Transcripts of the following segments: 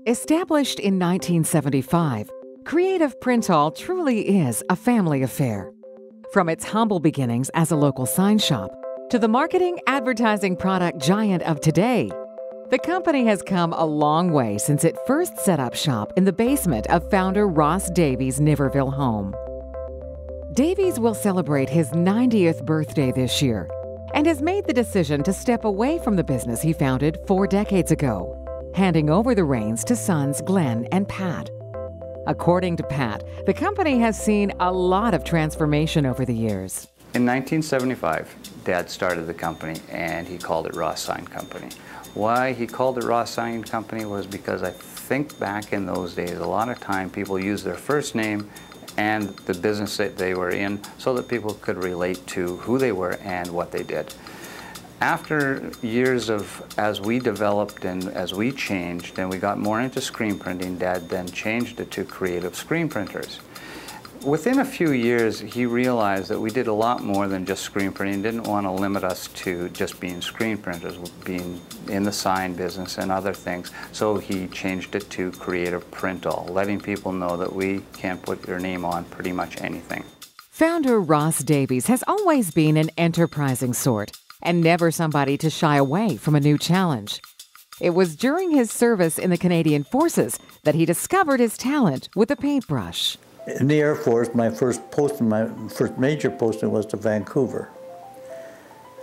Established in 1975, Creative PrintAll truly is a family affair. From its humble beginnings as a local sign shop to the marketing advertising product giant of today, the company has come a long way since it first set up shop in the basement of founder Ross Davies' Niverville home. Davies will celebrate his 90th birthday this year and has made the decision to step away from the business he founded 4 decades ago, handing over the reins to sons Glenn and Pat. According to Pat, the company has seen a lot of transformation over the years. In 1975, Dad started the company and he called it Ross Sign Company. Why he called it Ross Sign Company was because I think back in those days, a lot of time people used their first name and the business that they were in so that people could relate to who they were and what they did. After years of, as we developed and as we changed and we got more into screen printing, Dad then changed it to Creative Screen Printers. Within a few years, he realized that we did a lot more than just screen printing. He didn't want to limit us to just being screen printers, being in the sign business and other things. So he changed it to Creative PrintAll, letting people know that we can put your name on pretty much anything. Founder Ross Davies has always been an enterprising sort and never somebody to shy away from a new challenge. It was during his service in the Canadian Forces that he discovered his talent with a paintbrush. In the Air Force, my first major posting was to Vancouver.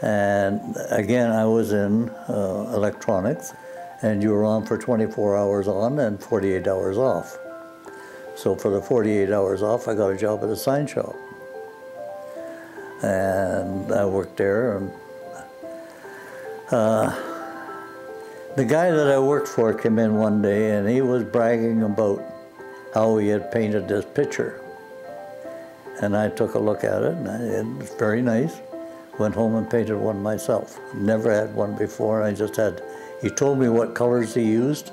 And again, I was in electronics, and you were on for 24 hours on and 48 hours off. So for the 48 hours off, I got a job at a sign shop. And I worked there. And the guy that I worked for came in one day, and he was bragging about how he had painted this picture. And I took a look at it, and it was very nice. Went home and painted one myself. Never had one before. He told me what colors he used,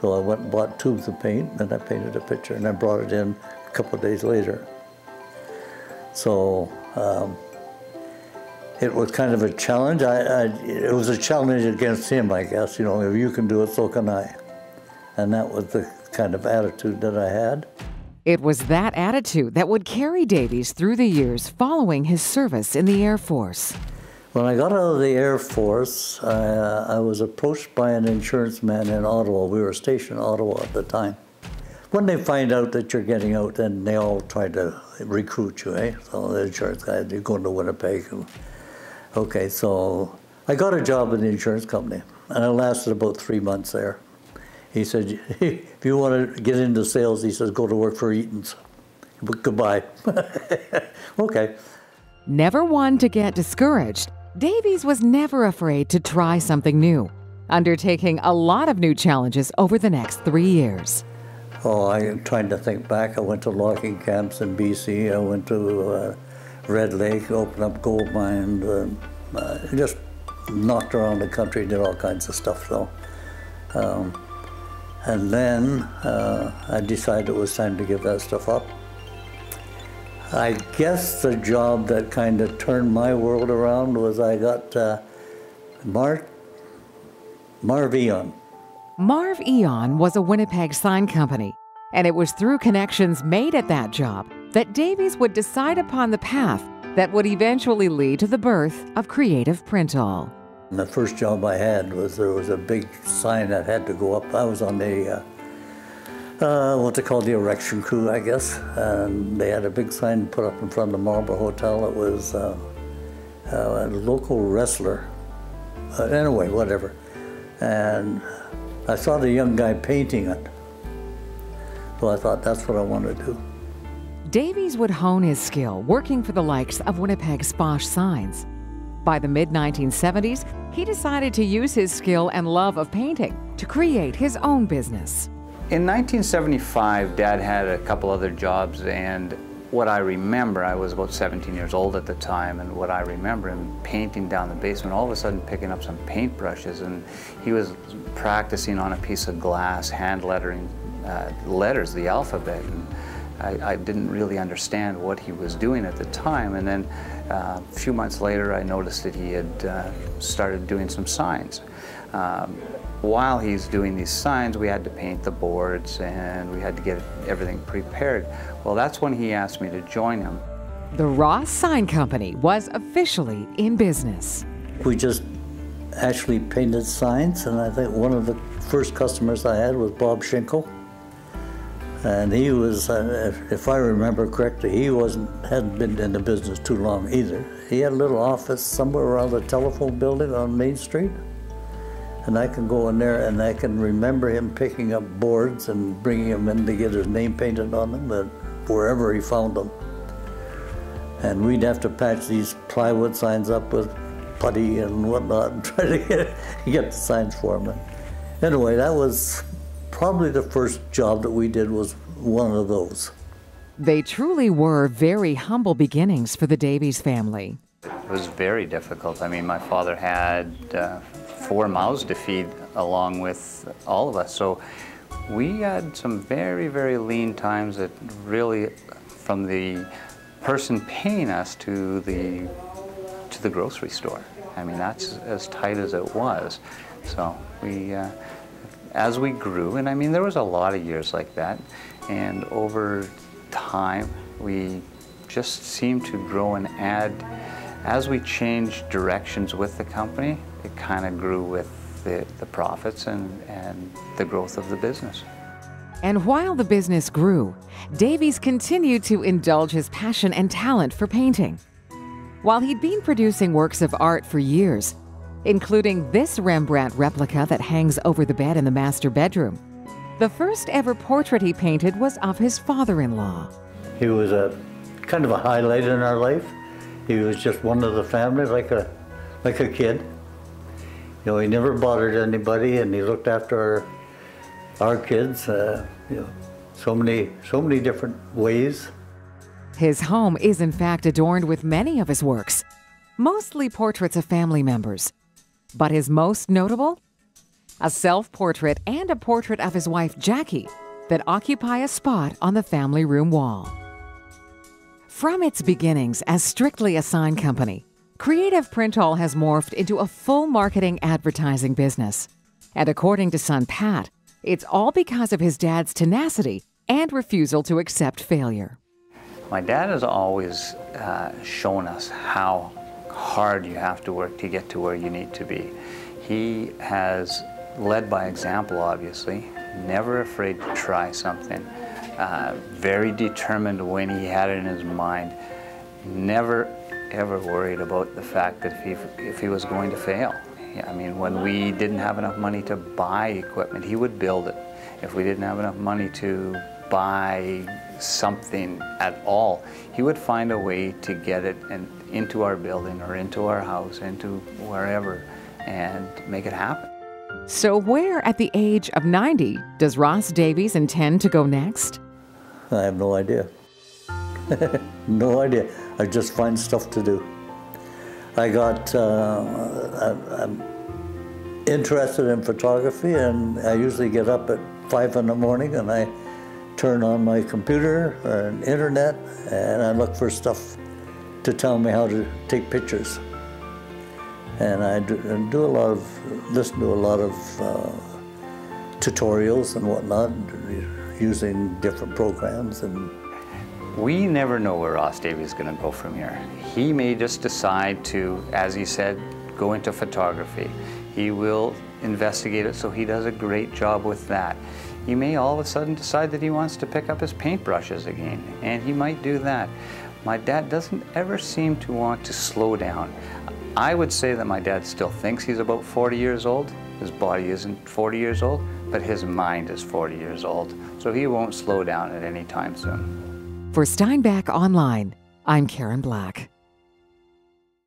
so I went and bought tubes of paint, and I painted a picture, and I brought it in a couple of days later. So it was kind of a challenge. It was a challenge against him, I guess. You know, if you can do it, so can I. And that was the kind of attitude that I had. It was that attitude that would carry Davies through the years following his service in the Air Force. When I got out of the Air Force, I was approached by an insurance man in Ottawa. We were stationed in Ottawa at the time. When they find out that you're getting out, then they all try to recruit you, eh? So the insurance guy, you're going to Winnipeg. Okay, so I got a job in the insurance company, and I lasted about 3 months there. He said, if you want to get into sales, he says, go to work for Eaton's. But goodbye. Okay. Never one to get discouraged, Davies was never afraid to try something new, undertaking a lot of new challenges over the next 3 years. Oh, I'm trying to think back. I went to logging camps in BC. I went to Red Lake, opened up gold mines, just knocked around the country, did all kinds of stuff, though. And then I decided it was time to give that stuff up. I guess the job that kind of turned my world around was I got Marv Eon. Marv Eon was a Winnipeg sign company, and it was through connections made at that job that Davies would decide upon the path that would eventually lead to the birth of Creative PrintAll. The first job I had was there was a big sign that had to go up. I was on the, what they call the erection crew, I guess. And they had a big sign put up in front of the Marlborough Hotel. It was a local wrestler. Anyway, whatever. And I saw the young guy painting it. So I thought, that's what I want to do. Davies would hone his skill working for the likes of Winnipeg's Bosch Signs. By the mid-1970s, he decided to use his skill and love of painting to create his own business. In 1975, Dad had a couple other jobs, and what I remember, I was about 17 years old at the time, and what I remember him painting down the basement, all of a sudden picking up some paintbrushes, and he was practicing on a piece of glass, hand lettering letters, the alphabet. And I didn't really understand what he was doing at the time, and then a few months later I noticed that he had started doing some signs. While he's doing these signs, we had to paint the boards and we had to get everything prepared. Well, that's when he asked me to join him. The Ross Sign Company was officially in business. We just actually painted signs, and I think one of the first customers I had was Bob Schinkel. And he was, if I remember correctly, he hadn't been in the business too long either. He had a little office somewhere around the telephone building on Main Street. And I can go in there and I can remember him picking up boards and bringing them in to get his name painted on them, and wherever he found them. And we'd have to patch these plywood signs up with putty and whatnot and try to get the signs for him. Anyway, that was probably the first job that we did, was one of those. They truly were very humble beginnings for the Davies family. It was very difficult. I mean, my father had 4 mouths to feed along with all of us. So we had some very, very lean times that really, from the person paying us to the grocery store. I mean, that's as tight as it was. So we, as we grew, and I mean, there was a lot of years like that, and over time, we just seemed to grow and add. As we changed directions with the company, it kind of grew with the profits and the growth of the business. And while the business grew, Davies continued to indulge his passion and talent for painting. While he'd been producing works of art for years, including this Rembrandt replica that hangs over the bed in the master bedroom, the first ever portrait he painted was of his father-in-law. He was a kind of a highlight in our life. He was just one of the family, like a kid. You know, he never bothered anybody, and he looked after our kids, you know, so many different ways. His home is in fact adorned with many of his works, mostly portraits of family members. But his most notable? A self-portrait and a portrait of his wife Jackie that occupy a spot on the family room wall. From its beginnings as strictly a sign company, Creative PrintAll has morphed into a full marketing advertising business. And according to son Pat, it's all because of his dad's tenacity and refusal to accept failure. My dad has always shown us how hard you have to work to get to where you need to be. He has led by example, obviously, never afraid to try something, very determined when he had it in his mind, never ever worried about the fact that if he was going to fail. I mean, when we didn't have enough money to buy equipment, he would build it. If we didn't have enough money to buy something at all, he would find a way to get it into our building or into our house, into wherever, and make it happen. So where at the age of 90 does Ross Davies intend to go next? I have no idea. No idea. I just find stuff to do. I'm interested in photography, and I usually get up at 5 in the morning and I turn on my computer or internet and I look for stuff to tell me how to take pictures. And I listen to a lot of tutorials and whatnot, using different programs. And we never know where Ross Davies is going to go from here. He may just decide to, as he said, go into photography. He will investigate it, so he does a great job with that. He may all of a sudden decide that he wants to pick up his paintbrushes again, and he might do that. My dad doesn't ever seem to want to slow down. I would say that my dad still thinks he's about 40 years old. His body isn't 40 years old, but his mind is 40 years old. So he won't slow down at any time soon. For Steinbach Online, I'm Karen Black.